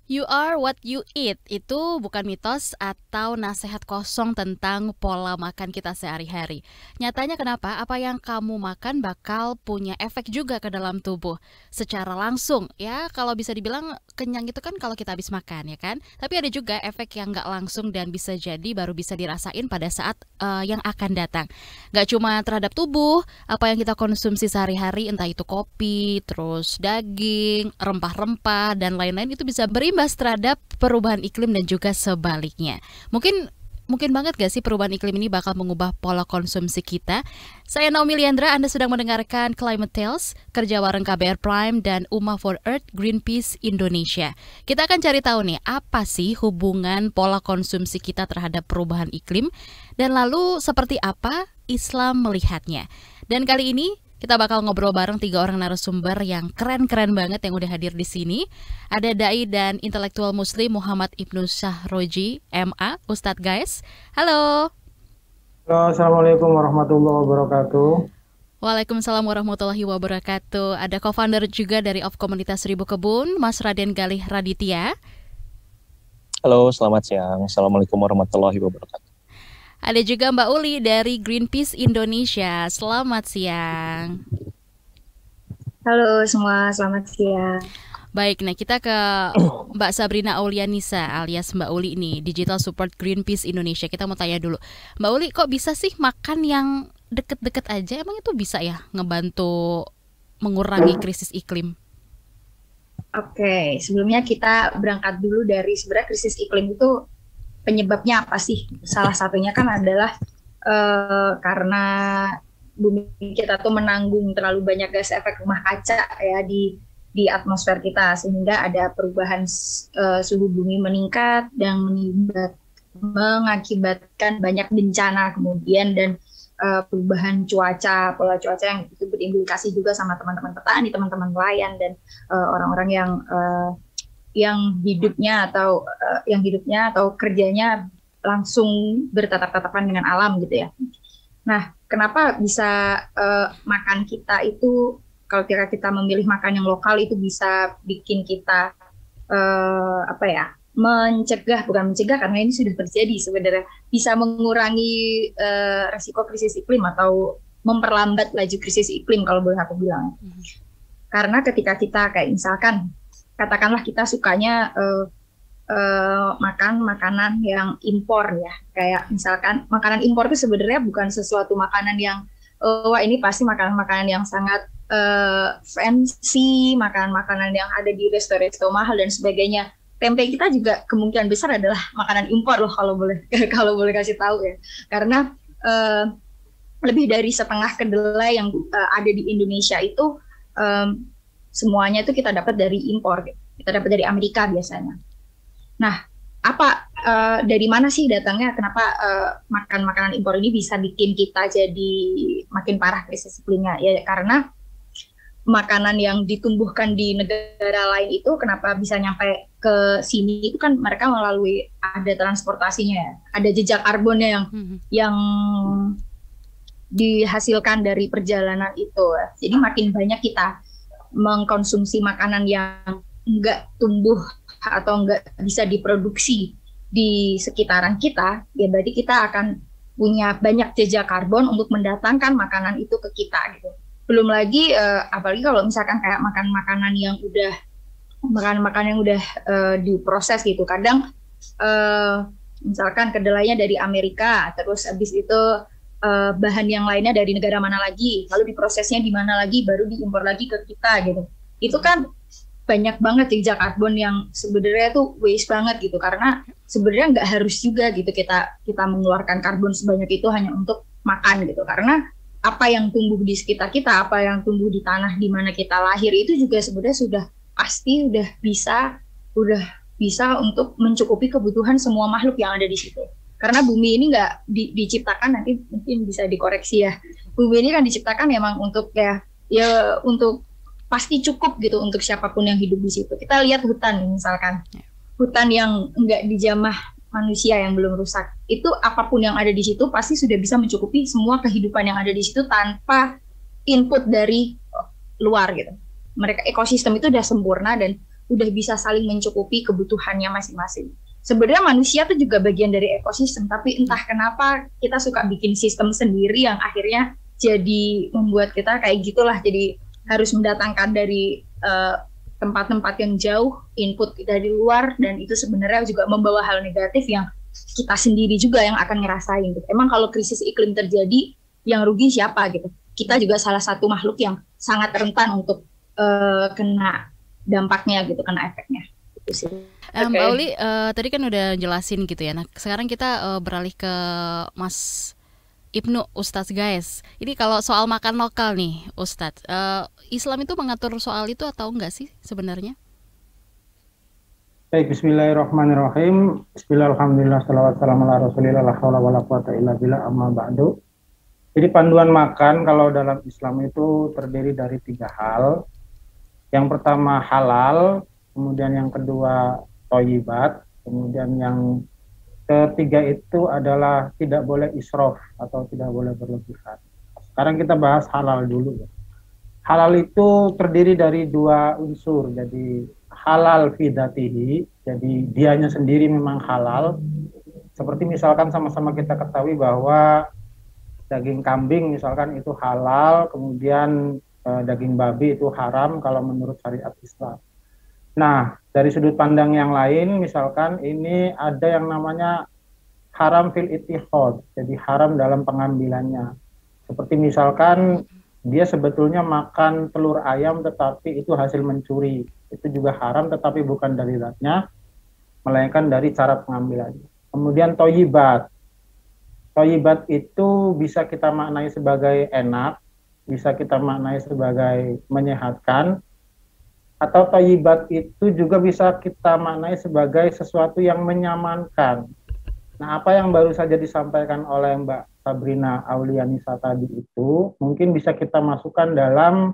You are what you eat, itu bukan mitos atau nasihat kosong tentang pola makan kita sehari-hari. Nyatanya kenapa? Apa yang kamu makan bakal punya efek juga ke dalam tubuh. Secara langsung, ya kalau bisa dibilang kenyang itu kan kalau kita habis makan, ya kan? Tapi ada juga efek yang nggak langsung dan bisa jadi baru bisa dirasain pada saat yang akan datang. Nggak cuma terhadap tubuh, apa yang kita konsumsi sehari-hari, entah itu kopi, terus daging, rempah-rempah, dan lain-lain itu bisa berimbas terhadap perubahan iklim dan juga sebaliknya. Mungkin banget gak sih perubahan iklim ini bakal mengubah pola konsumsi kita? Saya Naomi Liandra, Anda sedang mendengarkan Climate Tales, kerja bareng KBR Prime dan Uma for Earth Greenpeace Indonesia. Kita akan cari tahu nih, apa sih hubungan pola konsumsi kita terhadap perubahan iklim, dan lalu seperti apa Islam melihatnya. Dan kali ini kita bakal ngobrol bareng 3 orang narasumber yang keren-keren banget yang udah hadir di sini. Ada dai dan intelektual Muslim Muhammad Ibnu Syahroji, MA, Ustadz Guys. Halo. Halo, Assalamualaikum warahmatullahi wabarakatuh. Waalaikumsalam warahmatullahi wabarakatuh. Ada co-founder juga dari Of Komunitas Seribu Kebun, Mas Raden Galih Raditya. Halo, selamat siang. Assalamualaikum warahmatullahi wabarakatuh. Ada juga Mbak Uli dari Greenpeace Indonesia. Selamat siang. Halo semua, selamat siang. Baik, nah kita ke Mbak Sabrina Aulianisa alias Mbak Uli nih, Digital Support Greenpeace Indonesia. Kita mau tanya dulu, Mbak Uli, kok bisa sih makan yang deket-deket aja? Emang itu bisa ya ngebantu mengurangi krisis iklim? Oke, sebelumnya kita berangkat dulu dari sebenarnya krisis iklim itu penyebabnya apa sih? Salah satunya kan adalah karena bumi kita tuh menanggung terlalu banyak gas efek rumah kaca ya di atmosfer kita, sehingga ada perubahan suhu bumi meningkat dan mengakibatkan banyak bencana kemudian dan perubahan cuaca, pola cuaca yang itu berimplikasi juga sama teman-teman petani, teman-teman nelayan dan orang-orang yang hidupnya atau kerjanya langsung bertatap-tatapan dengan alam gitu ya. Nah, kenapa bisa makan kita itu, kalau kita memilih makan yang lokal itu bisa bikin kita bukan mencegah karena ini sudah terjadi sebenarnya, bisa mengurangi resiko krisis iklim atau memperlambat laju krisis iklim kalau boleh aku bilang. Karena ketika kita kayak misalkan katakanlah kita sukanya makan makanan yang impor ya, kayak misalkan makanan impor itu sebenarnya bukan sesuatu makanan yang wah ini pasti makanan-makanan yang sangat fancy, makanan-makanan yang ada di resto-resto mahal dan sebagainya. Tempe kita juga kemungkinan besar adalah makanan impor loh kalau boleh kasih tahu ya, karena lebih dari setengah kedelai yang ada di Indonesia itu semuanya itu kita dapat dari impor, kita dapat dari Amerika biasanya. Nah, dari mana sih datangnya? Kenapa makan makanan impor ini bisa bikin kita jadi makin parah krisis iklimnya? Ya karena makanan yang ditumbuhkan di negara lain itu kenapa bisa nyampe ke sini itu kan mereka melalui ada transportasinya, ada jejak karbonnya yang dihasilkan dari perjalanan itu. Jadi makin banyak kita mengkonsumsi makanan yang enggak tumbuh atau enggak bisa diproduksi di sekitaran kita, ya berarti kita akan punya banyak jejak karbon untuk mendatangkan makanan itu ke kita gitu. Belum lagi apalagi kalau misalkan kayak makanan yang udah diproses gitu. Kadang misalkan kedelainya dari Amerika, terus habis itu bahan yang lainnya dari negara mana lagi, lalu diprosesnya di mana lagi, baru diimpor lagi ke kita gitu. Itu kan banyak banget jejak karbon yang sebenarnya tuh waste banget gitu, karena sebenarnya nggak harus juga gitu kita mengeluarkan karbon sebanyak itu hanya untuk makan gitu, karena apa yang tumbuh di sekitar kita, apa yang tumbuh di tanah di mana kita lahir itu juga sebenarnya sudah bisa untuk mencukupi kebutuhan semua makhluk yang ada di situ. Karena bumi ini nggak diciptakan, nanti mungkin bisa dikoreksi ya. Bumi ini kan diciptakan memang untuk ya untuk pasti cukup gitu untuk siapapun yang hidup di situ. Kita lihat hutan misalkan, hutan yang nggak dijamah manusia yang belum rusak, itu apapun yang ada di situ pasti sudah bisa mencukupi semua kehidupan yang ada di situ tanpa input dari luar gitu. Mereka ekosistem itu udah sempurna dan udah bisa saling mencukupi kebutuhannya masing-masing. Sebenarnya manusia tuh juga bagian dari ekosistem, tapi entah kenapa kita suka bikin sistem sendiri yang akhirnya jadi membuat kita kayak gitulah, jadi harus mendatangkan dari tempat-tempat yang jauh, input dari luar, dan itu sebenarnya juga membawa hal negatif yang kita sendiri juga yang akan ngerasain gitu. Emang kalau krisis iklim terjadi, yang rugi siapa gitu? Kita juga salah satu makhluk yang sangat rentan untuk kena dampaknya gitu, kena efeknya. Gitu sih. Mbak Uli tadi kan udah jelasin gitu ya. Nah sekarang kita beralih ke Mas Ibnu, Ustadz guys. Ini kalau soal makan lokal nih Ustadz, Islam itu mengatur soal itu atau enggak sih sebenarnya? Baik, bismillahirrahmanirrahim. Bismillahirrahmanirrahim. Salawat salam ala rasulillah, la haula wala quwata illa billah, amma ba'du. Jadi panduan makan kalau dalam Islam itu terdiri dari 3 hal. Yang pertama halal, kemudian yang kedua thayyibat, kemudian yang ketiga itu adalah tidak boleh israf atau tidak boleh berlebihan. Sekarang kita bahas halal dulu ya. Halal itu terdiri dari 2 unsur. Jadi halal fi dzatihi, jadi dianya sendiri memang halal. Seperti misalkan sama-sama kita ketahui bahwa daging kambing misalkan itu halal, kemudian daging babi itu haram kalau menurut syariat Islam. Nah, dari sudut pandang yang lain, misalkan ini ada yang namanya haram fil ittihad, jadi haram dalam pengambilannya. Seperti misalkan dia sebetulnya makan telur ayam tetapi itu hasil mencuri. Itu juga haram tetapi bukan dari zatnya, melainkan dari cara pengambilannya. Kemudian thayyibat. Thayyibat itu bisa kita maknai sebagai enak, bisa kita maknai sebagai menyehatkan, atau thayyibat itu juga bisa kita maknai sebagai sesuatu yang menyamankan. Nah, apa yang baru saja disampaikan oleh Mbak Sabrina Aulianisa tadi itu mungkin bisa kita masukkan dalam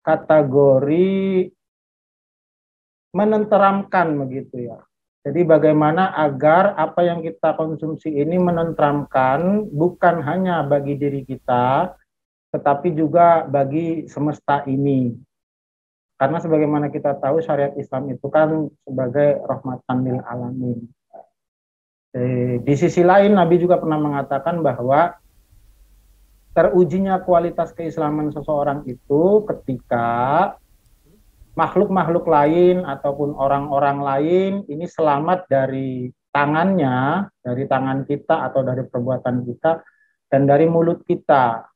kategori menenteramkan begitu ya. Jadi bagaimana agar apa yang kita konsumsi ini menenteramkan bukan hanya bagi diri kita, tetapi juga bagi semesta ini. Karena sebagaimana kita tahu syariat Islam itu kan sebagai rahmatan lil alamin. Di sisi lain Nabi juga pernah mengatakan bahwa terujinya kualitas keislaman seseorang itu ketika makhluk-makhluk lain ataupun orang-orang lain ini selamat dari tangannya, dari tangan kita atau dari perbuatan kita dan dari mulut kita.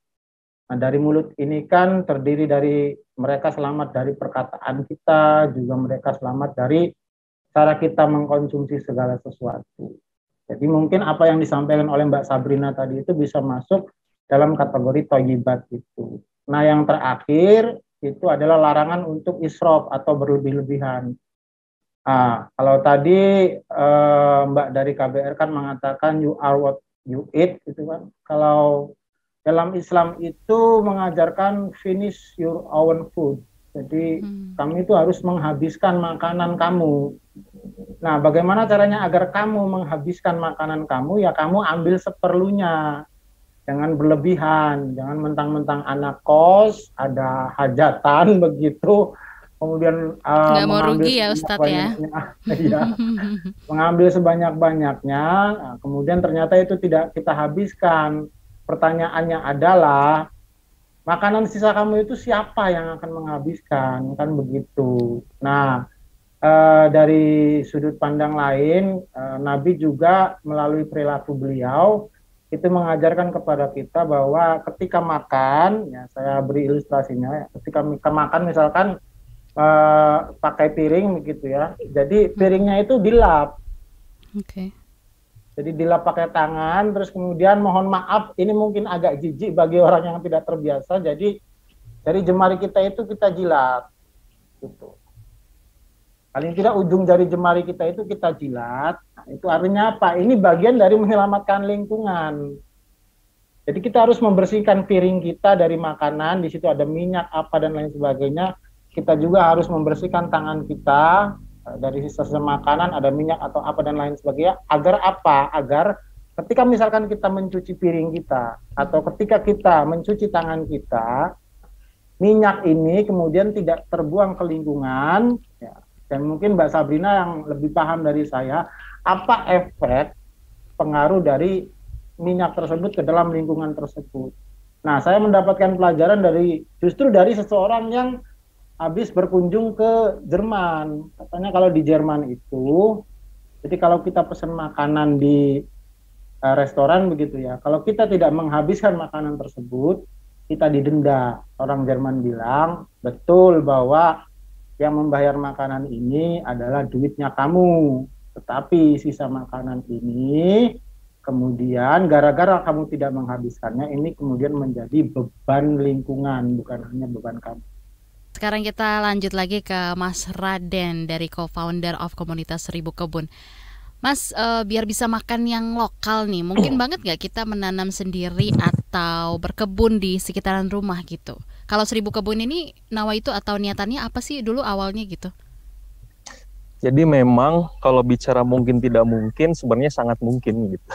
Nah, dari mulut ini kan terdiri dari mereka selamat dari perkataan kita, juga mereka selamat dari cara kita mengkonsumsi segala sesuatu. Jadi mungkin apa yang disampaikan oleh Mbak Sabrina tadi itu bisa masuk dalam kategori thayyibat itu. Nah, yang terakhir itu adalah larangan untuk israf atau berlebih-lebihan. Nah, kalau tadi Mbak dari KBR kan mengatakan you are what you eat, gitu kan. Kalau dalam Islam itu mengajarkan finish your own food. Jadi kamu itu harus menghabiskan makanan kamu. Nah, bagaimana caranya agar kamu menghabiskan makanan kamu? Ya kamu ambil seperlunya. Jangan berlebihan, jangan mentang-mentang anak kos, ada hajatan begitu, kemudian nggak mau rugi ya Ustadz ya. Ya, mengambil sebanyak-banyaknya, kemudian ternyata itu tidak kita habiskan. Pertanyaannya adalah, makanan sisa kamu itu siapa yang akan menghabiskan, kan begitu. Nah, dari sudut pandang lain, Nabi juga melalui perilaku beliau, itu mengajarkan kepada kita bahwa ketika makan, ya saya beri ilustrasinya, ketika makan misalkan pakai piring begitu ya, jadi piringnya itu dilap. Oke. Jadi dilap pakai tangan, terus kemudian mohon maaf, ini mungkin agak jijik bagi orang yang tidak terbiasa, jadi dari jemari kita itu kita jilat, gitu. Paling tidak ujung jari jemari kita itu kita jilat. Nah, itu artinya apa? Ini bagian dari menyelamatkan lingkungan. Jadi kita harus membersihkan piring kita dari makanan, di situ ada minyak apa dan lain sebagainya. Kita juga harus membersihkan tangan kita dari sisa-sisa makanan, ada minyak atau apa dan lain sebagainya. Agar apa? Agar ketika misalkan kita mencuci piring kita atau ketika kita mencuci tangan kita, minyak ini kemudian tidak terbuang ke lingkungan, ya. Dan mungkin Mbak Sabrina yang lebih paham dari saya, apa efek pengaruh dari minyak tersebut ke dalam lingkungan tersebut. Nah, saya mendapatkan pelajaran justru dari seseorang yang habis berkunjung ke Jerman. Katanya kalau di Jerman itu, jadi kalau kita pesan makanan di restoran begitu ya, kalau kita tidak menghabiskan makanan tersebut, kita didenda. Orang Jerman bilang, betul bahwa yang membayar makanan ini adalah duitnya kamu, tetapi sisa makanan ini kemudian gara-gara kamu tidak menghabiskannya, ini kemudian menjadi beban lingkungan, bukan hanya beban kamu. Sekarang kita lanjut lagi ke Mas Raden dari co-founder of komunitas Seribu Kebun. Mas, biar bisa makan yang lokal nih, mungkin banget nggak kita menanam sendiri atau berkebun di sekitaran rumah gitu? Kalau Seribu Kebun ini nawa itu atau niatannya apa sih dulu awalnya gitu? Jadi memang kalau bicara mungkin tidak mungkin, sebenarnya sangat mungkin gitu.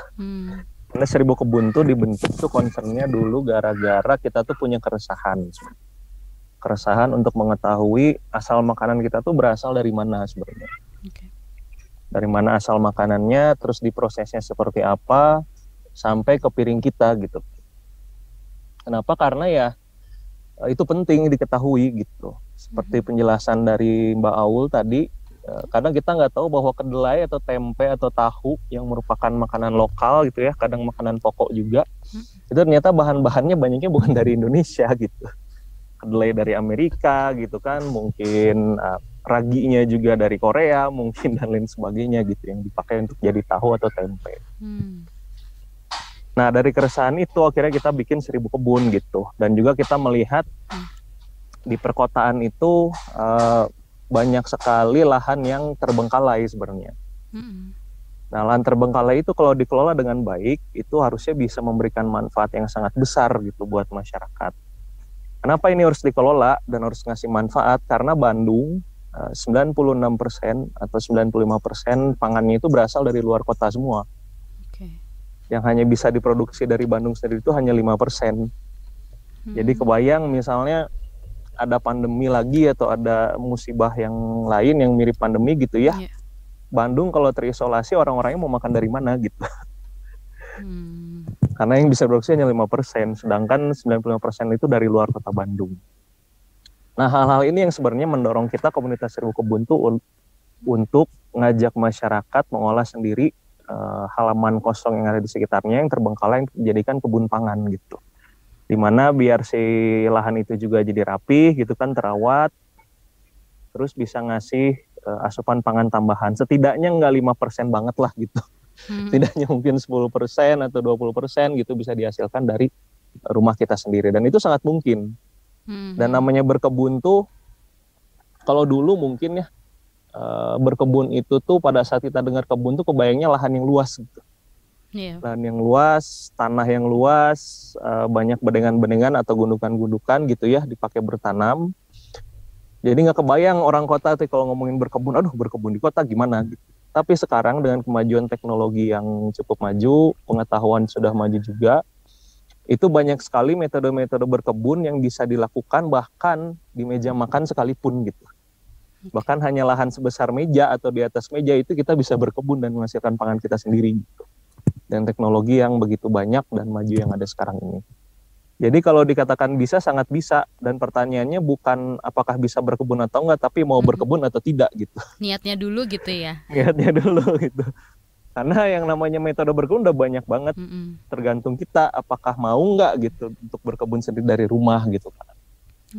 Karena Seribu Kebun tuh dibentuk tuh concernnya dulu gara-gara kita tuh punya keresahan. Keresahan untuk mengetahui asal makanan kita tuh berasal dari mana sebenarnya. Okay. Dari mana asal makanannya, terus diprosesnya seperti apa, sampai ke piring kita gitu. Kenapa? Karena ya itu penting diketahui gitu. Seperti penjelasan dari Mbak Aul tadi, kadang kita nggak tahu bahwa kedelai atau tempe atau tahu yang merupakan makanan lokal gitu ya, kadang makanan pokok juga, itu ternyata bahan-bahannya banyaknya bukan dari Indonesia gitu. Kedelai dari Amerika gitu kan, mungkin raginya juga dari Korea mungkin dan lain sebagainya gitu yang dipakai untuk jadi tahu atau tempe. Nah dari keresahan itu akhirnya kita bikin Seribu Kebun gitu, dan juga kita melihat di perkotaan itu banyak sekali lahan yang terbengkalai sebenarnya. Nah lahan terbengkalai itu kalau dikelola dengan baik itu harusnya bisa memberikan manfaat yang sangat besar gitu buat masyarakat. Kenapa ini harus dikelola dan harus ngasih manfaat? Karena Bandung 96% atau 95% pangannya itu berasal dari luar kota semua. Okay. Yang hanya bisa diproduksi dari Bandung sendiri itu hanya 5%. Jadi kebayang misalnya ada pandemi lagi atau ada musibah yang lain yang mirip pandemi gitu ya. Yeah. Bandung kalau terisolasi orang-orangnya mau makan dari mana gitu. Karena yang bisa produksi hanya 5%, sedangkan 95% itu dari luar kota Bandung. Nah, hal-hal ini yang sebenarnya mendorong kita komunitas Seribu Kebun tuh untuk ngajak masyarakat mengolah sendiri halaman kosong yang ada di sekitarnya yang terbengkalai yang dijadikan kebun pangan gitu. Dimana biar si lahan itu juga jadi rapi gitu kan, terawat, terus bisa ngasih asupan pangan tambahan. Setidaknya nggak 5% banget lah gitu. Setidaknya mungkin 10% atau 20% gitu bisa dihasilkan dari rumah kita sendiri, dan itu sangat mungkin. Dan namanya berkebun tuh kalau dulu mungkin ya berkebun itu tuh pada saat kita dengar kebun tuh kebayangnya lahan yang luas gitu. Lahan yang luas, tanah yang luas, banyak bedengan-bedengan atau gundukan-gundukan gitu ya dipakai bertanam. Jadi nggak kebayang orang kota tuh kalau ngomongin berkebun, aduh berkebun di kota gimana gitu. Tapi sekarang dengan kemajuan teknologi yang cukup maju, pengetahuan sudah maju juga, itu banyak sekali metode-metode berkebun yang bisa dilakukan bahkan di meja makan sekalipun gitu. Bahkan hanya lahan sebesar meja atau di atas meja itu kita bisa berkebun dan menghasilkan pangan kita sendiri gitu. Dan teknologi yang begitu banyak dan maju yang ada sekarang ini. Jadi kalau dikatakan bisa, sangat bisa. Dan pertanyaannya bukan apakah bisa berkebun atau enggak, tapi mau berkebun atau tidak gitu. Niatnya dulu gitu ya. Niatnya dulu gitu. Karena yang namanya metode berkebun udah banyak banget. Tergantung kita apakah mau enggak gitu untuk berkebun sendiri dari rumah gitu kan.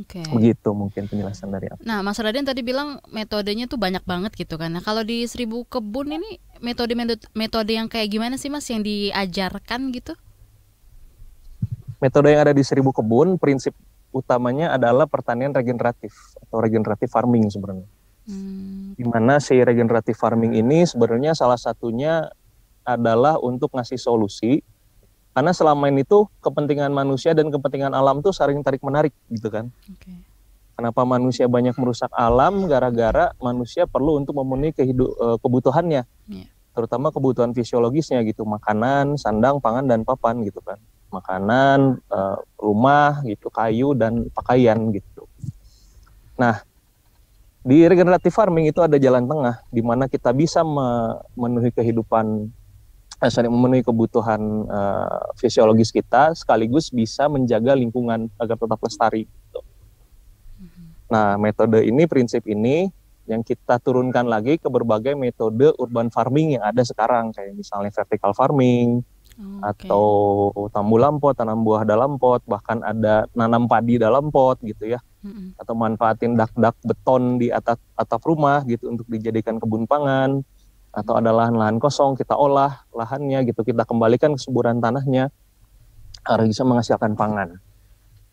Okay. Begitu mungkin penjelasan dari aku. Nah, Mas Raden tadi bilang metodenya tuh banyak banget gitu kan. Nah, kalau di Seribu Kebun ini metode yang kayak gimana sih Mas yang diajarkan gitu? Metode yang ada di Seribu Kebun, prinsip utamanya adalah pertanian regeneratif atau regeneratif farming sebenarnya. Di mana si regeneratif farming ini sebenarnya salah satunya adalah untuk ngasih solusi. Karena selama ini tuh kepentingan manusia dan kepentingan alam tuh saling tarik-menarik gitu kan. Okay. Kenapa manusia banyak merusak alam? Gara-gara manusia perlu untuk memenuhi kebutuhannya. Yeah. Terutama kebutuhan fisiologisnya gitu, makanan, sandang, pangan, dan papan gitu kan. Makanan, rumah gitu, kayu dan pakaian gitu. Nah, Di regeneratif farming itu ada jalan tengah di mana kita bisa memenuhi memenuhi kebutuhan fisiologis kita sekaligus bisa menjaga lingkungan agar tetap lestari. Gitu. Nah, metode ini, prinsip ini yang kita turunkan lagi ke berbagai metode urban farming yang ada sekarang, kayak misalnya vertical farming, atau tanam buah dalam pot, bahkan ada nanam padi dalam pot gitu ya, atau manfaatin dak-dak beton di atap rumah gitu untuk dijadikan kebun pangan, atau ada lahan-lahan kosong kita olah lahannya gitu, kita kembalikan kesuburan tanahnya agar bisa menghasilkan pangan.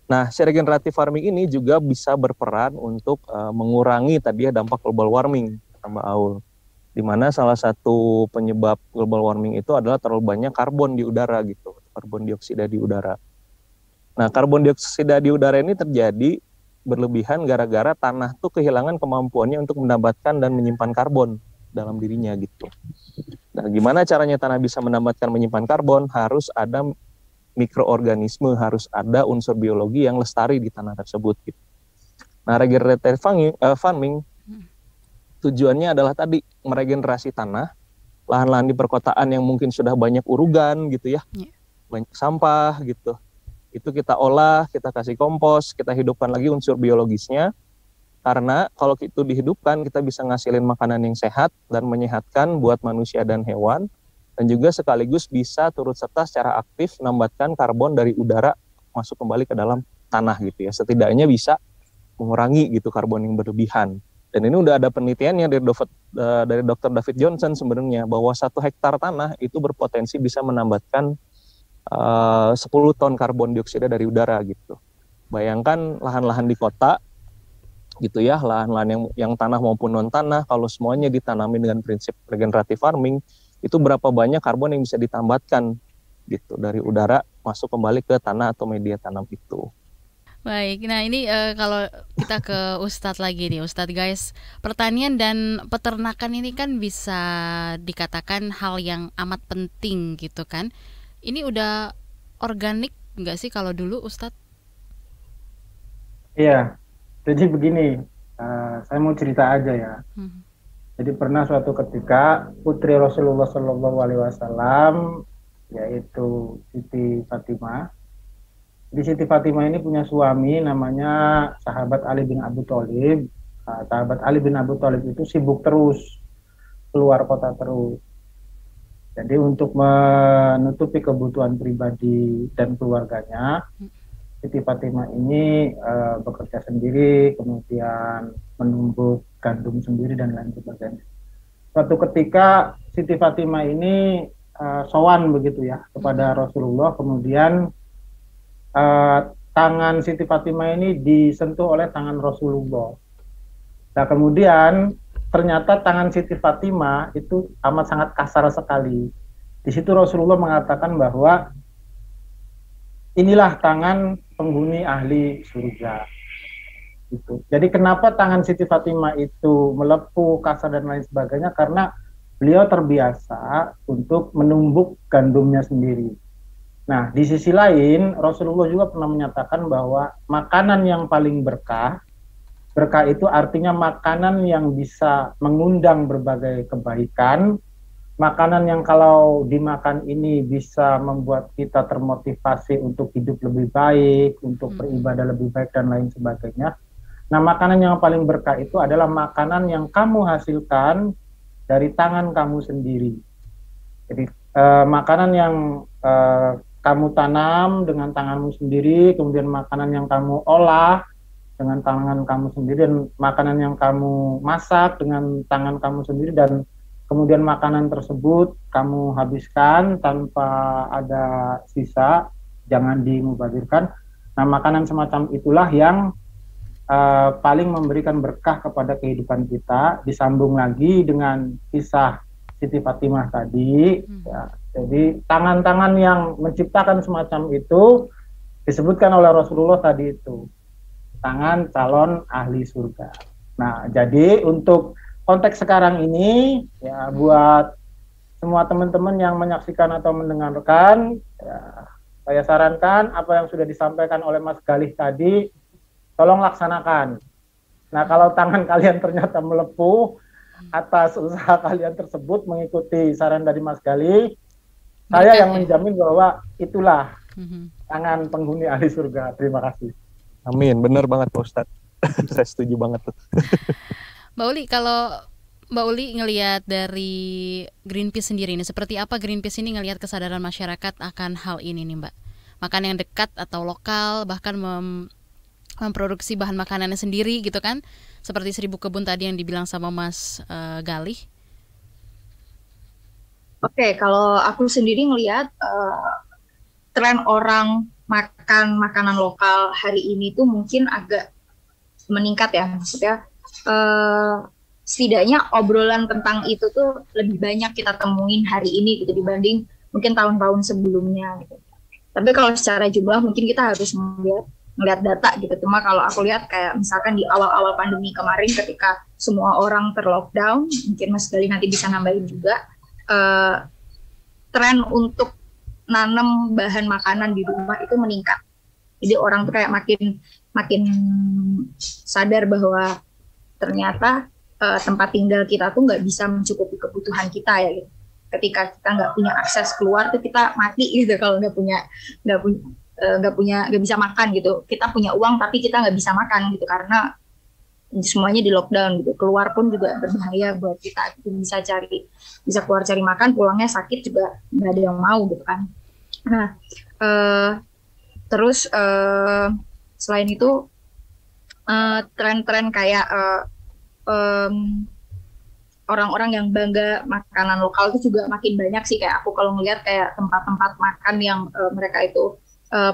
Nah, si regeneratif farming ini juga bisa berperan untuk mengurangi tadi ya dampak global warming, Mbak Aul. Di mana salah satu penyebab global warming itu adalah terlalu banyak karbon di udara gitu, karbon dioksida di udara. Nah, karbon dioksida di udara ini terjadi berlebihan gara-gara tanah tuh kehilangan kemampuannya untuk mendapatkan dan menyimpan karbon dalam dirinya gitu. Nah, gimana caranya tanah bisa mendapatkan menyimpan karbon? Harus ada mikroorganisme, harus ada unsur biologi yang lestari di tanah tersebut gitu. Nah, regenerative farming tujuannya adalah tadi meregenerasi tanah, lahan-lahan di perkotaan yang mungkin sudah banyak urugan gitu ya, banyak sampah gitu. Itu kita olah, kita kasih kompos, kita hidupkan lagi unsur biologisnya. Karena kalau itu dihidupkan, kita bisa ngasilin makanan yang sehat dan menyehatkan buat manusia dan hewan. Dan juga sekaligus bisa turut serta secara aktif menambahkan karbon dari udara masuk kembali ke dalam tanah gitu ya. Setidaknya bisa mengurangi gitu karbon yang berlebihan. Dan ini udah ada penelitiannya dari Dr. David Johnson sebenarnya, bahwa 1 hektar tanah itu berpotensi bisa menambahkan 10 ton karbon dioksida dari udara gitu. Bayangkan lahan-lahan di kota gitu ya, lahan-lahan yang tanah maupun non tanah, kalau semuanya ditanami dengan prinsip regenerative farming, itu berapa banyak karbon yang bisa ditambahkan gitu dari udara masuk kembali ke tanah atau media tanam itu. Baik, nah ini kalau kita ke Ustadz lagi nih, Ustadz guys, pertanian dan peternakan ini kan bisa dikatakan hal yang amat penting gitu kan. Ini udah organik nggak sih kalau dulu, Ustadz? Iya, jadi begini, saya mau cerita aja ya. Jadi pernah suatu ketika putri Rasulullah Shallallahu Alaihi Wasallam, yaitu Siti Fatimah. Di Siti Fatimah ini punya suami namanya sahabat Ali bin Abi Thalib. Sahabat Ali bin Abi Thalib itu sibuk terus keluar kota terus. Jadi untuk menutupi kebutuhan pribadi dan keluarganya, Siti Fatimah ini bekerja sendiri, kemudian menumbuk gandum sendiri dan lain sebagainya. Suatu ketika Siti Fatimah ini sowan begitu ya kepada Rasulullah, kemudian tangan Siti Fatimah ini disentuh oleh tangan Rasulullah. Nah, kemudian ternyata tangan Siti Fatimah itu amat sangat kasar sekali. Di situ Rasulullah mengatakan bahwa inilah tangan penghuni ahli surga. Gitu. Jadi kenapa tangan Siti Fatimah itu melepuh, kasar dan lain sebagainya? Karena beliau terbiasa untuk menumbuk gandumnya sendiri. Nah, di sisi lain Rasulullah juga pernah menyatakan bahwa makanan yang paling berkah itu artinya makanan yang bisa mengundang berbagai kebaikan, makanan yang kalau dimakan ini bisa membuat kita termotivasi untuk hidup lebih baik, untuk beribadah lebih baik dan lain sebagainya. Nah, makanan yang paling berkah itu adalah makanan yang kamu hasilkan dari tangan kamu sendiri. Jadi makanan yang kamu tanam dengan tanganmu sendiri, kemudian makanan yang kamu olah dengan tangan kamu sendiri, dan makanan yang kamu masak dengan tangan kamu sendiri, dan kemudian makanan tersebut kamu habiskan tanpa ada sisa, jangan dimubazirkan. Nah, makanan semacam itulah yang paling memberikan berkah kepada kehidupan kita. Disambung lagi dengan kisah Siti Fatimah tadi, ya. Jadi tangan-tangan yang menciptakan semacam itu disebutkan oleh Rasulullah tadi itu, tangan calon ahli surga. Nah, jadi untuk konteks sekarang ini, ya, buat semua teman-teman yang menyaksikan atau mendengarkan, ya, saya sarankan apa yang sudah disampaikan oleh Mas Galih tadi, tolong laksanakan. Nah, kalau tangan kalian ternyata melepuh atas usaha kalian tersebut mengikuti saran dari Mas Gali, saya yang menjamin bahwa itulah tangan penghuni ahli surga. Terima kasih. Amin, benar banget Pak Ustadz. Saya setuju banget tuh. Mbak Uli, kalau Mbak Uli ngelihat dari Greenpeace sendiri ini, seperti apa Greenpeace ini ngelihat kesadaran masyarakat akan hal ini nih Mbak? Makan yang dekat atau lokal, bahkan memproduksi bahan makanannya sendiri gitu kan? Seperti 1000 kebun tadi yang dibilang sama Mas Galih. Oke, kalau aku sendiri ngelihat tren orang makan makanan lokal hari ini tuh mungkin agak meningkat ya, maksudnya setidaknya obrolan tentang itu tuh lebih banyak kita temuin hari ini gitu dibanding mungkin tahun-tahun sebelumnya gitu. Tapi kalau secara jumlah mungkin kita harus melihat data gitu. Cuma kalau aku lihat kayak misalkan di awal-awal pandemi kemarin ketika semua orang terlockdown, mungkin Mas Gali nanti bisa nambahin juga, tren untuk nanam bahan makanan di rumah itu meningkat. Jadi orang tuh kayak makin sadar bahwa ternyata tempat tinggal kita tuh nggak bisa mencukupi kebutuhan kita ya gitu. Ketika kita nggak punya akses keluar tuh kita mati gitu kalau nggak bisa makan gitu. Kita punya uang tapi kita nggak bisa makan gitu karena semuanya di lockdown gitu. Keluar pun juga berbahaya buat kita. Bisa keluar cari makan, pulangnya sakit juga nggak ada yang mau gitu kan. Nah, terus selain itu tren-tren kayak orang-orang yang bangga makanan lokal itu juga makin banyak sih. Kayak aku kalau ngelihat kayak tempat-tempat makan yang mereka itu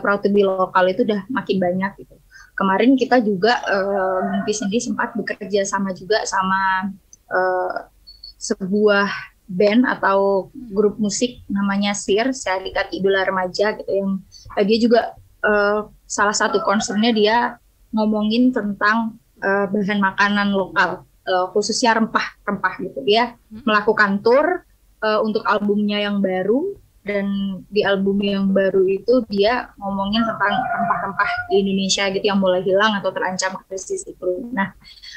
proud to be lokal itu udah makin banyak gitu. Kemarin kita juga Greenpeace sendiri sempat bekerja sama juga sama sebuah band atau grup musik namanya SIR, Syarikat Idola Remaja gitu, yang dia juga salah satu concernnya dia ngomongin tentang bahan makanan lokal, khususnya rempah-rempah gitu. Dia melakukan tour untuk albumnya yang baru, dan di album yang baru itu dia ngomongin tentang rempah-rempah di Indonesia gitu yang mulai hilang atau terancam krisis iklim. Nah,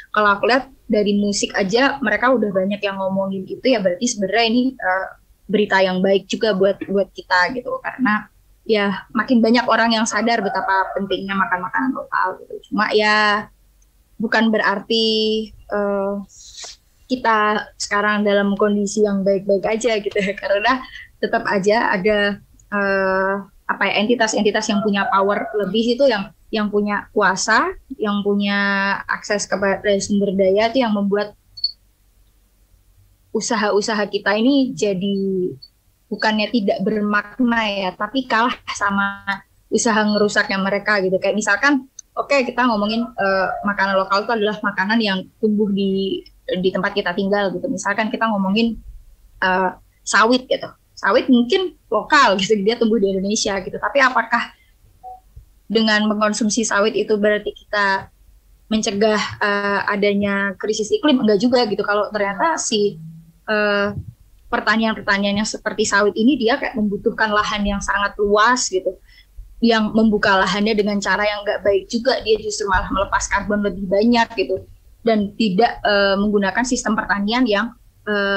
kalau aku lihat dari musik aja mereka udah banyak yang ngomongin gitu ya, berarti sebenarnya ini berita yang baik juga buat kita gitu, karena ya makin banyak orang yang sadar betapa pentingnya makan makanan lokal gitu. Cuma ya bukan berarti kita sekarang dalam kondisi yang baik-baik aja gitu ya, karena tetap aja ada entitas-entitas yang punya power lebih itu, yang punya kuasa, yang punya akses kepada sumber daya, itu yang membuat usaha-usaha kita ini jadi bukannya tidak bermakna ya, tapi kalah sama usaha ngerusaknya mereka gitu. Kayak misalkan kita ngomongin makanan lokal itu adalah makanan yang tumbuh di tempat kita tinggal gitu. Misalkan kita ngomongin sawit gitu. Sawit mungkin lokal gitu, dia tumbuh di Indonesia gitu. Tapi apakah dengan mengkonsumsi sawit itu berarti kita mencegah adanya krisis iklim? Enggak juga gitu. Kalau ternyata si pertanian-pertanian yang seperti sawit ini dia kayak membutuhkan lahan yang sangat luas gitu, yang membuka lahannya dengan cara yang nggak baik juga, dia justru malah melepas karbon lebih banyak gitu, dan tidak menggunakan sistem pertanian yang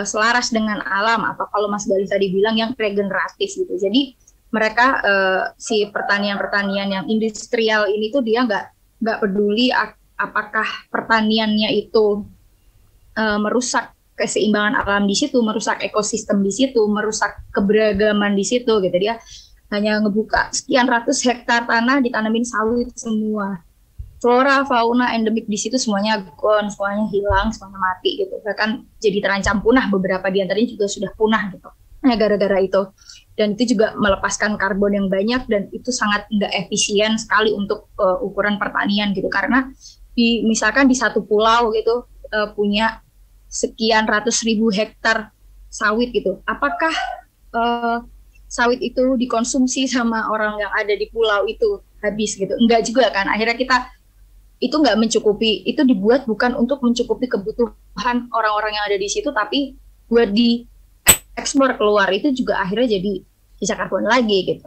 selaras dengan alam, atau kalau Mas Gali tadi bilang yang regeneratif gitu. Jadi mereka si pertanian-pertanian yang industrial ini tuh dia nggak peduli apakah pertaniannya itu merusak keseimbangan alam di situ, merusak ekosistem di situ, merusak keberagaman di situ gitu. Dia hanya ngebuka sekian ratus hektar tanah ditanamin sawit semua. Flora, fauna, endemik di situ semuanya gone, semuanya hilang, semuanya mati gitu. Bahkan jadi terancam punah, beberapa di antaranya juga sudah punah gitu. Nah, gara-gara itu. Dan itu juga melepaskan karbon yang banyak, dan itu sangat nggak efisien sekali untuk ukuran pertanian gitu. Karena misalkan di satu pulau gitu punya sekian ratus ribu hektar sawit gitu. Apakah sawit itu dikonsumsi sama orang yang ada di pulau itu habis gitu? Enggak juga kan. Akhirnya itu nggak mencukupi, itu dibuat bukan untuk mencukupi kebutuhan orang-orang yang ada di situ, tapi buat diekspor keluar, itu juga akhirnya jadi sisa karbon lagi gitu.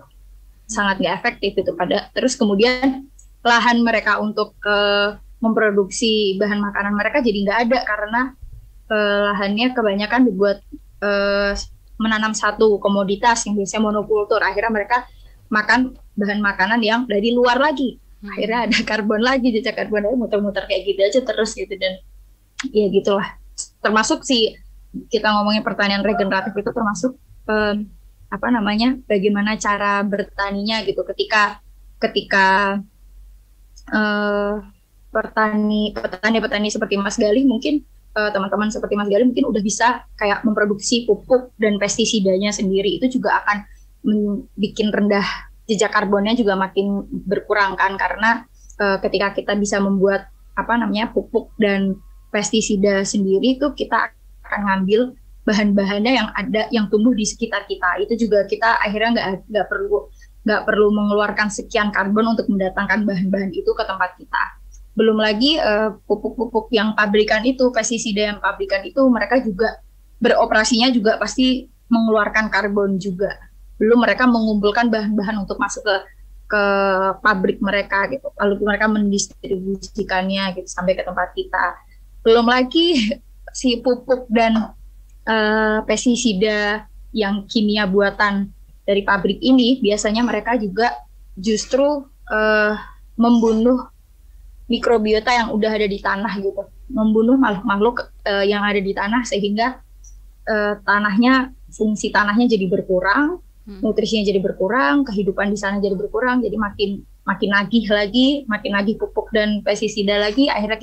Sangat nggak efektif itu. Terus kemudian lahan mereka untuk memproduksi bahan makanan mereka jadi nggak ada karena lahannya kebanyakan dibuat menanam satu komoditas yang biasanya monokultur. Akhirnya mereka makan bahan makanan yang dari luar lagi. Akhirnya ada karbon lagi, jejak karbonnya muter-muter kayak gitu aja terus gitu. Dan ya gitulah. Termasuk kita ngomongin pertanian regeneratif itu termasuk bagaimana cara bertaninya gitu. Ketika petani seperti Mas Galih mungkin teman-teman seperti Mas Galih mungkin udah bisa kayak memproduksi pupuk dan pestisidanya sendiri, itu juga akan bikin rendah jejak karbonnya juga makin berkurang kan, karena ketika kita bisa membuat pupuk dan pestisida sendiri, itu kita akan ngambil bahan-bahannya yang tumbuh di sekitar kita. Itu juga kita akhirnya nggak perlu mengeluarkan sekian karbon untuk mendatangkan bahan-bahan itu ke tempat kita. Belum lagi pupuk-pupuk yang pabrikan itu, pestisida yang pabrikan itu, mereka juga beroperasinya juga pasti mengeluarkan karbon juga. Belum mereka mengumpulkan bahan-bahan untuk masuk ke pabrik mereka gitu. Lalu mereka mendistribusikannya gitu sampai ke tempat kita. Belum lagi si pupuk dan pestisida yang kimia buatan dari pabrik ini, biasanya mereka juga justru membunuh mikrobiota yang udah ada di tanah gitu, membunuh makhluk-makhluk yang ada di tanah sehingga fungsi tanahnya jadi berkurang, nutrisinya jadi berkurang, kehidupan di sana jadi berkurang, jadi makin nagih pupuk dan pestisida lagi, akhirnya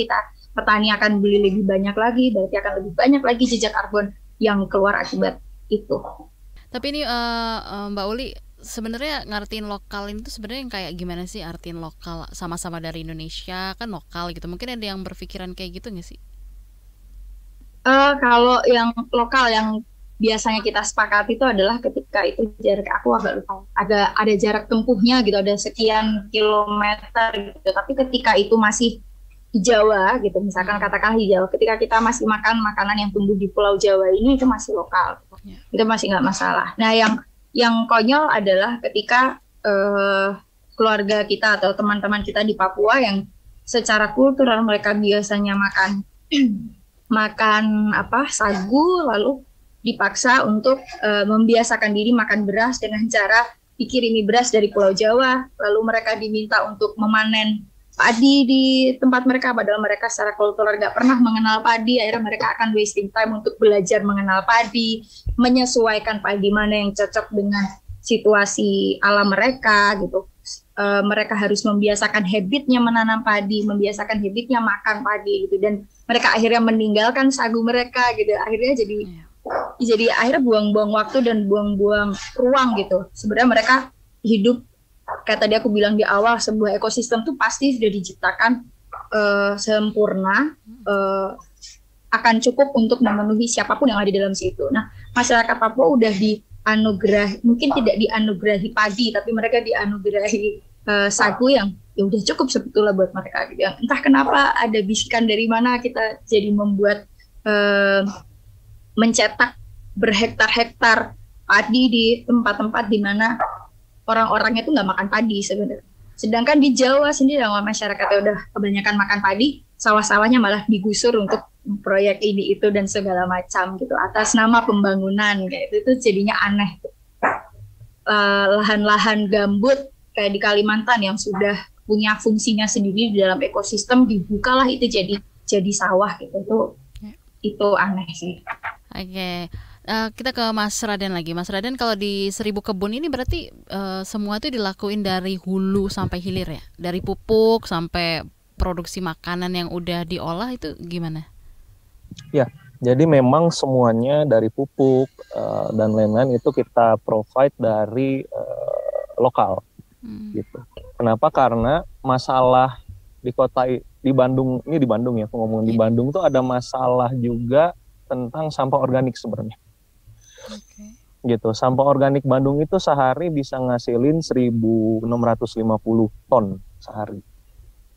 petani akan beli lebih banyak lagi, berarti akan lebih banyak lagi jejak karbon yang keluar akibat itu. Tapi ini Mbak Uli, sebenarnya ngartiin lokal itu sebenarnya yang kayak gimana sih artiin lokal? Sama-sama dari Indonesia kan lokal gitu. Mungkin ada yang berpikiran kayak gitu nggak sih? Kalau yang lokal yang biasanya kita sepakati itu adalah ketika itu jarak, aku agak lupa, ada jarak tempuhnya gitu, ada sekian kilometer gitu. Tapi ketika itu masih di Jawa gitu, misalkan katakan di Jawa, ketika kita masih makan makanan yang tumbuh di Pulau Jawa ini, itu masih lokal, itu masih nggak masalah. Nah, yang konyol adalah ketika keluarga kita atau teman-teman kita di Papua yang secara kultural mereka biasanya makan sagu, lalu dipaksa untuk membiasakan diri makan beras dengan cara dikirimi beras dari Pulau Jawa, lalu mereka diminta untuk memanen padi di tempat mereka, padahal mereka secara kultural nggak pernah mengenal padi. Akhirnya mereka akan wasting time untuk belajar mengenal padi, menyesuaikan padi mana yang cocok dengan situasi alam mereka gitu. Mereka harus membiasakan habitnya menanam padi, membiasakan habitnya makan padi gitu, dan mereka akhirnya meninggalkan sagu mereka gitu. Akhirnya jadi akhirnya buang-buang waktu dan buang-buang ruang gitu. Sebenarnya mereka hidup, kayak tadi aku bilang di awal, sebuah ekosistem tuh pasti sudah diciptakan sempurna, akan cukup untuk memenuhi siapapun yang ada di dalam situ. Nah, masyarakat Papua udah dianugerahi, mungkin tidak dianugerahi padi, tapi mereka dianugerahi sagu yang ya udah cukup sebetulnya buat mereka gitu. Entah kenapa ada bisikan dari mana kita jadi membuat mencetak berhektar-hektar padi di tempat-tempat di mana orang-orangnya tuh nggak makan padi sebenarnya. Sedangkan di Jawa sendiri yang masyarakatnya udah kebanyakan makan padi, sawah-sawahnya malah digusur untuk proyek ini itu dan segala macam gitu atas nama pembangunan kayak itu jadinya aneh. Lahan-lahan gambut kayak di Kalimantan yang sudah punya fungsinya sendiri di dalam ekosistem dibukalah itu jadi sawah gitu. Itu aneh sih. Oke. Kita ke Mas Raden lagi. Mas Raden, kalau di 1000 kebun ini berarti semua itu dilakuin dari hulu sampai hilir ya? Dari pupuk sampai produksi makanan yang udah diolah itu gimana? Ya, jadi memang semuanya dari pupuk dan lain-lain itu kita provide dari lokal. Gitu. Kenapa? Karena masalah di Bandung, ini di Bandung ya, aku ngomong di Bandung tuh ada masalah juga tentang sampah organik sebenarnya. Gitu. Sampah organik Bandung itu sehari bisa ngasilin 1.650 ton sehari.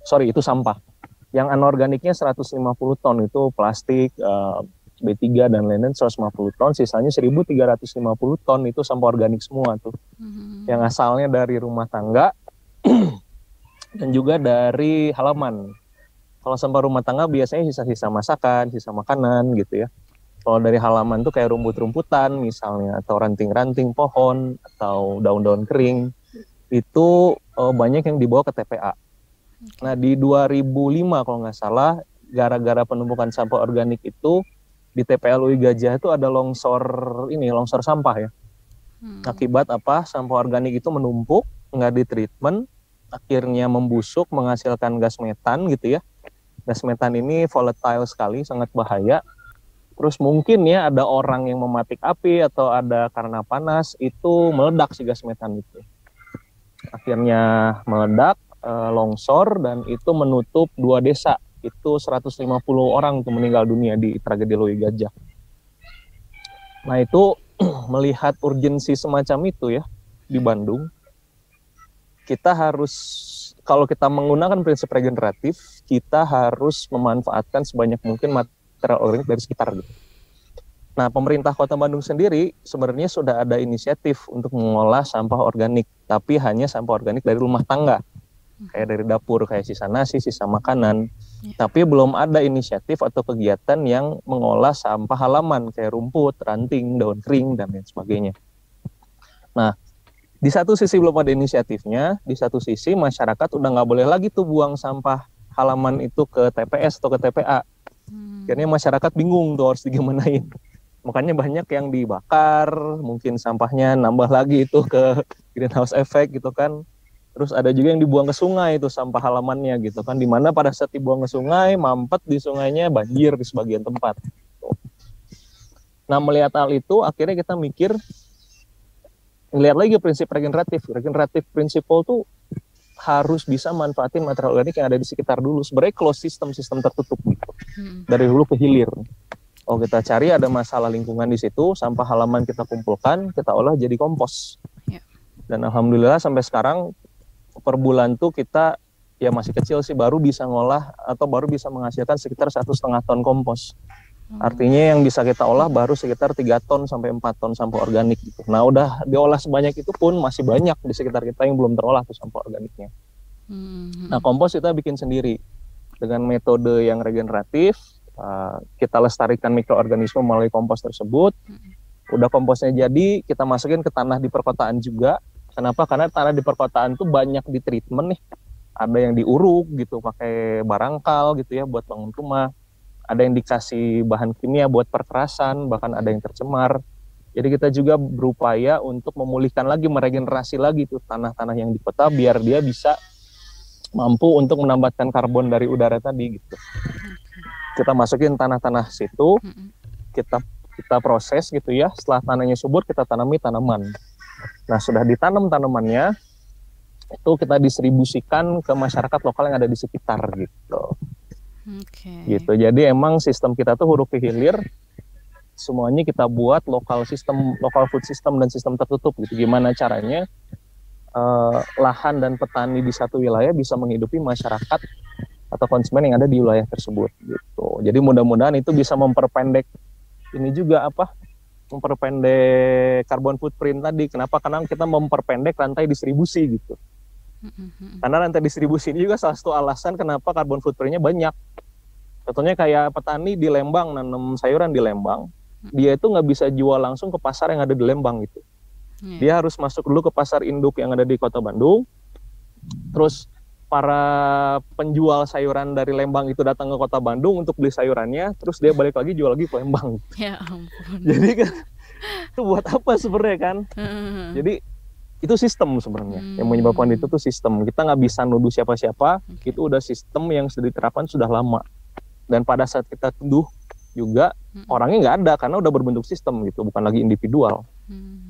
Sorry, itu sampah. Yang anorganiknya 150 ton, itu plastik, B3 dan lain-lain 150 ton, sisanya 1.350 ton itu sampah organik semua tuh. Yang asalnya dari rumah tangga dan juga dari halaman. Kalau sampah rumah tangga biasanya sisa-sisa masakan, sisa makanan gitu ya. Kalau dari halaman tuh kayak rumput-rumputan misalnya, atau ranting-ranting pohon, atau daun-daun kering, itu banyak yang dibawa ke TPA. Nah di 2005 kalau nggak salah, gara-gara penumpukan sampah organik itu, di TPA Lui Gajah itu ada longsor sampah ya. Akibat apa? Sampah organik itu menumpuk, nggak ditreatment, akhirnya membusuk, menghasilkan gas metan gitu ya. Gas metan ini volatile sekali, sangat bahaya. Terus mungkin ya ada orang yang mematik api atau ada karena panas, itu meledak si gas metan itu. Akhirnya meledak, longsor, dan itu menutup 2 desa. Itu 150 orang tuh meninggal dunia di tragedi Lui Gajah. Nah itu melihat urgensi semacam itu ya di Bandung, kita harus, kalau kita menggunakan prinsip regeneratif, kita harus memanfaatkan sebanyak mungkin material organik dari sekitar gitu. Nah, pemerintah Kota Bandung sendiri sebenarnya sudah ada inisiatif untuk mengolah sampah organik, tapi hanya sampah organik dari rumah tangga, kayak dari dapur, kayak sisa nasi, sisa makanan. Tapi belum ada inisiatif atau kegiatan yang mengolah sampah halaman, kayak rumput, ranting, daun kering, dan lain sebagainya. Nah, di satu sisi belum ada inisiatifnya, di satu sisi masyarakat udah nggak boleh lagi tuh buang sampah halaman itu ke TPS atau ke TPA. Akhirnya masyarakat bingung tuh harus digimanain. Makanya banyak yang dibakar, mungkin sampahnya nambah lagi itu ke greenhouse effect gitu kan. Terus ada juga yang dibuang ke sungai itu sampah halamannya gitu kan. Dimana pada saat dibuang ke sungai, mampet di sungainya, banjir di sebagian tempat. Nah melihat hal itu akhirnya kita mikir, ngelihat lagi prinsip regeneratif. Regeneratif prinsipal tuh harus bisa manfaatin material organik yang ada di sekitar dulu. Sebenarnya closed system tertutup gitu. Dari hulu ke hilir. Oh kita cari ada masalah lingkungan di situ, sampah halaman kita kumpulkan, kita olah jadi kompos. Dan alhamdulillah sampai sekarang per bulan tuh kita ya masih kecil sih, baru bisa ngolah atau baru bisa menghasilkan sekitar 1,5 ton kompos. Artinya yang bisa kita olah baru sekitar 3 ton sampai 4 ton sampah organik gitu. Nah udah diolah sebanyak itu pun masih banyak di sekitar kita yang belum terolah tuh sampah organiknya. Nah kompos kita bikin sendiri dengan metode yang regeneratif. Kita lestarikan mikroorganisme melalui kompos tersebut. Udah komposnya jadi, kita masukin ke tanah di perkotaan juga. Kenapa? Karena tanah di perkotaan tuh banyak di treatment nih. Ada yang diuruk gitu pakai barangkal gitu ya buat bangun rumah. Ada yang dikasih bahan kimia buat perkerasan, bahkan ada yang tercemar. Jadi kita juga berupaya untuk memulihkan lagi, meregenerasi lagi tuh tanah-tanah yang di kota biar dia bisa mampu untuk menambahkan karbon dari udara tadi gitu. Kita masukin tanah-tanah situ, kita proses gitu ya. Setelah tanahnya subur, kita tanami tanaman. Nah, sudah ditanam tanamannya, itu kita distribusikan ke masyarakat lokal yang ada di sekitar gitu. Gitu. Jadi emang sistem kita tuh huruf ke hilir, semuanya kita buat lokal food system dan sistem tertutup gitu. Gimana caranya lahan dan petani di satu wilayah bisa menghidupi masyarakat atau konsumen yang ada di wilayah tersebut gitu. Jadi mudah-mudahan itu bisa memperpendek ini juga memperpendek carbon footprint tadi. Kenapa? Karena kita memperpendek rantai distribusi gitu. Karena rantai distribusi ini juga salah satu alasan kenapa carbon footprint-nya banyak. Contohnya kayak petani di Lembang, nanam sayuran di Lembang, dia itu nggak bisa jual langsung ke pasar yang ada di Lembang gitu. Dia harus masuk dulu ke pasar induk yang ada di Kota Bandung. Terus para penjual sayuran dari Lembang itu datang ke Kota Bandung untuk beli sayurannya, terus dia balik lagi jual lagi ke Lembang. Ya ampun. Jadi kan itu buat apa sebenarnya kan? Jadi itu sistem sebenarnya yang menyebabkan itu tuh sistem. Kita nggak bisa nuduh siapa-siapa. Itu udah sistem yang sudah diterapkan sudah lama. Dan pada saat kita tuduh juga orangnya nggak ada karena udah berbentuk sistem gitu, bukan lagi individual.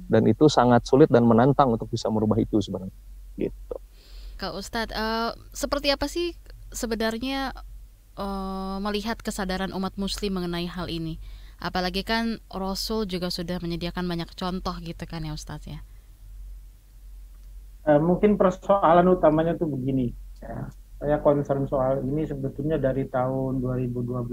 Dan itu sangat sulit dan menantang untuk bisa merubah itu sebenarnya. Gitu. Kak Ustadz, seperti apa sih sebenarnya melihat kesadaran umat muslim mengenai hal ini? Apalagi kan Rasul juga sudah menyediakan banyak contoh gitu kan ya Ustadz ya? Mungkin persoalan utamanya tuh begini ya. Saya concern soal ini sebetulnya dari tahun 2012.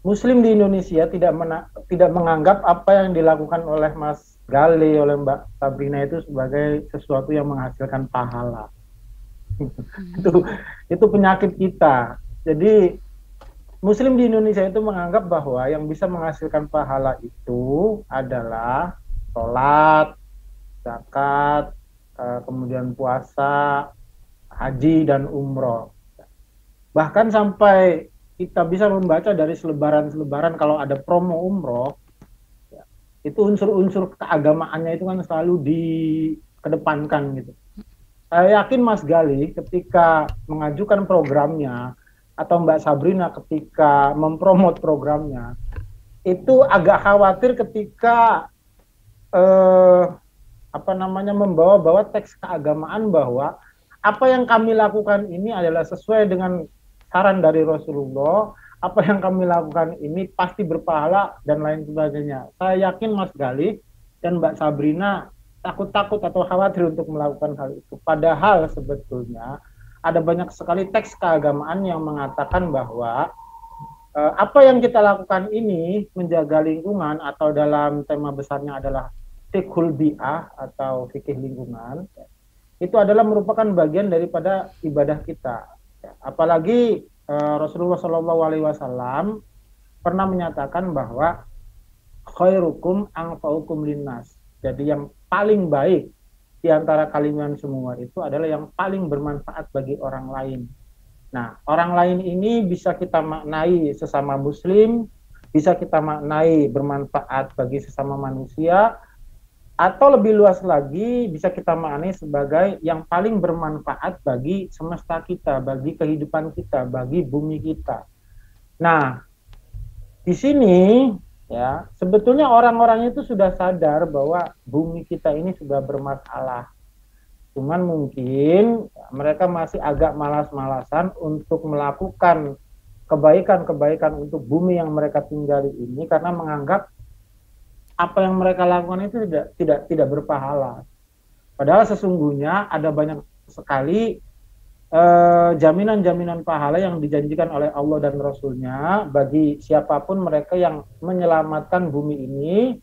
Muslim di Indonesia tidak menganggap apa yang dilakukan oleh Mas Gali, oleh Mbak Sabrina itu sebagai sesuatu yang menghasilkan pahala. itu itu penyakit kita. Jadi Muslim di Indonesia itu menganggap bahwa yang bisa menghasilkan pahala itu adalah sholat, zakat, kemudian puasa, haji dan umroh. Bahkan sampai kita bisa membaca dari selebaran-selebaran kalau ada promo umroh, itu unsur-unsur keagamaannya itu kan selalu dikedepankan gitu. Saya yakin Mas Gali ketika mengajukan programnya atau Mbak Sabrina ketika mempromot programnya itu agak khawatir ketika membawa teks keagamaan bahwa apa yang kami lakukan ini adalah sesuai dengan saran dari Rasulullah, apa yang kami lakukan ini pasti berpahala dan lain sebagainya. Saya yakin Mas Gali dan Mbak Sabrina takut-takut atau khawatir untuk melakukan hal itu. Padahal sebetulnya ada banyak sekali teks keagamaan yang mengatakan bahwa apa yang kita lakukan ini menjaga lingkungan atau dalam tema besarnya adalah fiqhul bi'ah atau fikih lingkungan, itu adalah merupakan bagian daripada ibadah kita. Apalagi Rasulullah SAW pernah menyatakan bahwa khairukum anfa'ukum linnas. Jadi yang paling baik di antara kalian semua itu adalah yang paling bermanfaat bagi orang lain. Nah, orang lain ini bisa kita maknai sesama muslim, bisa kita maknai bermanfaat bagi sesama manusia, atau lebih luas lagi bisa kita maknai sebagai yang paling bermanfaat bagi semesta kita, bagi kehidupan kita, bagi bumi kita. Nah, di sini ya sebetulnya orang-orang itu sudah sadar bahwa bumi kita ini sudah bermasalah. Cuman mungkin mereka masih agak malas-malasan untuk melakukan kebaikan-kebaikan untuk bumi yang mereka tinggali ini karena menganggap apa yang mereka lakukan itu tidak berpahala. Padahal sesungguhnya ada banyak sekali jaminan-jaminan pahala yang dijanjikan oleh Allah dan Rasul-Nya bagi siapapun mereka yang menyelamatkan bumi ini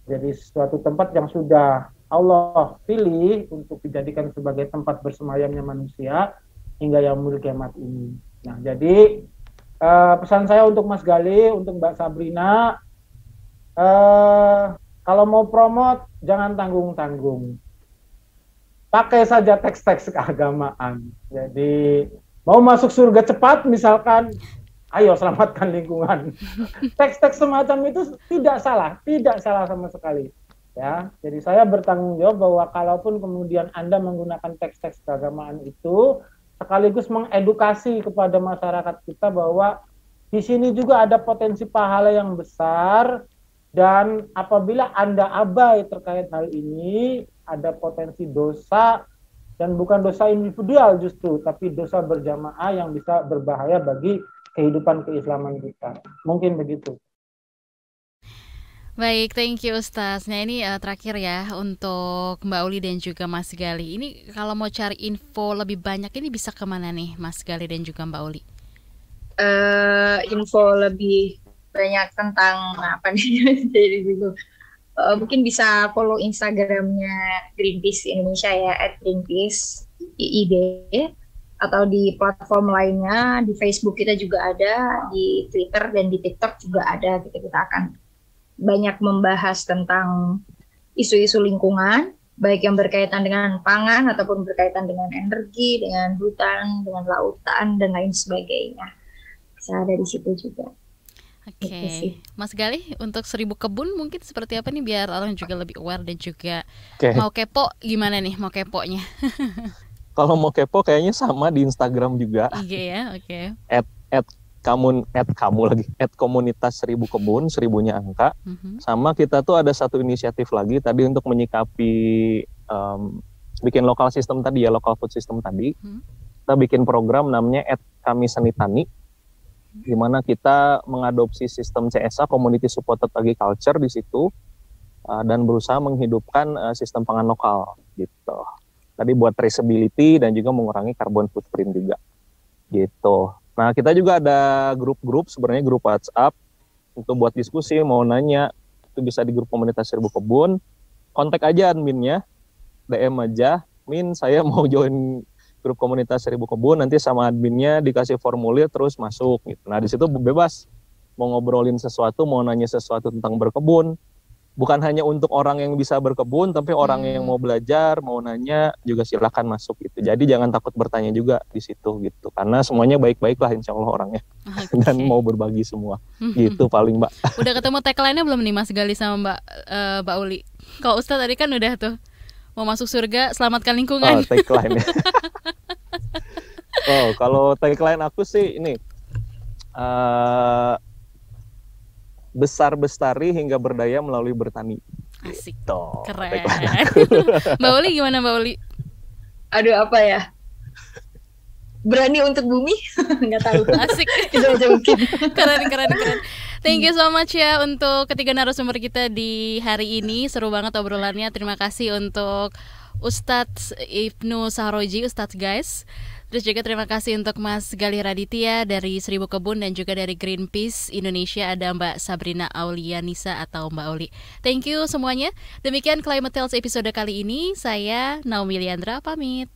jadi suatu tempat yang sudah Allah pilih untuk dijadikan sebagai tempat bersemayamnya manusia hingga yaumul kiamat ini. Nah, jadi pesan saya untuk Mas Gali, untuk Mbak Sabrina, kalau mau promote jangan tanggung-tanggung. Pakai saja teks-teks keagamaan. Jadi mau masuk surga cepat misalkan, ayo selamatkan lingkungan. Teks-teks semacam itu tidak salah sama sekali. Ya, jadi saya bertanggung jawab bahwa kalaupun kemudian Anda menggunakan teks-teks keagamaan itu sekaligus mengedukasi kepada masyarakat kita bahwa di sini juga ada potensi pahala yang besar dan apabila Anda abai terkait hal ini ada potensi dosa dan bukan dosa individual justru tapi dosa berjamaah yang bisa berbahaya bagi kehidupan keislaman kita. Mungkin begitu. Baik, thank you Ustaz. Nah ini terakhir ya untuk Mbak Uli dan juga Mas Gali. Ini kalau mau cari info lebih banyak ini bisa kemana nih Mas Gali dan juga Mbak Uli? Info lebih banyak tentang apa nih jadi gitu. Mungkin bisa follow Instagramnya Greenpeace Indonesia ya @Greenpeace IID atau di platform lainnya di Facebook kita juga ada, di Twitter dan di TikTok juga ada. Kita akan banyak membahas tentang isu-isu lingkungan, baik yang berkaitan dengan pangan ataupun berkaitan dengan energi, dengan hutan, dengan lautan dan lain sebagainya. Bisa ada di situ juga. Oke, Mas Gali untuk 1000 kebun mungkin seperti apa nih biar orang juga lebih aware dan juga mau kepo gimana nih mau keponya? Kalau mau kepo kayaknya sama di Instagram juga. Iya ya, oke. @komunitas 1000 kebun, 1000-nya angka. Sama kita tuh ada satu inisiatif lagi tadi untuk menyikapi bikin lokal sistem tadi ya, lokal food system tadi. Kita bikin program namanya @kamisanitani, di mana kita mengadopsi sistem CSA Community Supported Agriculture di situ dan berusaha menghidupkan sistem pangan lokal gitu. Tadi buat traceability dan juga mengurangi carbon footprint juga gitu. Nah kita juga ada grup-grup sebenarnya grup WhatsApp untuk buat diskusi mau nanya itu bisa di grup komunitas 1000 kebun. Kontak aja adminnya, DM aja, Min saya mau join grup komunitas Seribu Kebun, nanti sama adminnya dikasih formulir terus masuk gitu. Nah di situ bebas mau ngobrolin sesuatu, mau nanya sesuatu tentang berkebun. Bukan hanya untuk orang yang bisa berkebun, tapi orang yang mau belajar, mau nanya juga silakan masuk gitu. Jadi jangan takut bertanya juga di situ gitu, karena semuanya baik-baik lah insya Allah orangnya. Dan mau berbagi semua gitu paling Mbak. Udah ketemu tagline-nya belum nih Mas Gali sama Mbak Uli? Kalau Ustadz tadi kan udah tuh mau masuk surga, selamatkan lingkungan. Oh, tagline. Oh, kalau tagline aku sih ini besar bestari hingga berdaya melalui bertani. Asik. Gitu. Keren. Mbak Uli gimana Mbak Uli? Aduh, apa ya? Berani untuk bumi? Nggak tahu. Asik. Itu aja mungkin. Keren. Thank you so much ya untuk ketiga narasumber kita di hari ini. Seru banget obrolannya. Terima kasih untuk Ustadz Ibnu Sahroji, Ustadz guys. Terus juga terima kasih untuk Mas Gali Raditya dari Seribu Kebun dan juga dari Greenpeace Indonesia ada Mbak Sabrina Aulianisa atau Mbak Uli. Thank you semuanya. Demikian Climate Tales episode kali ini. Saya Naomi Liandra pamit.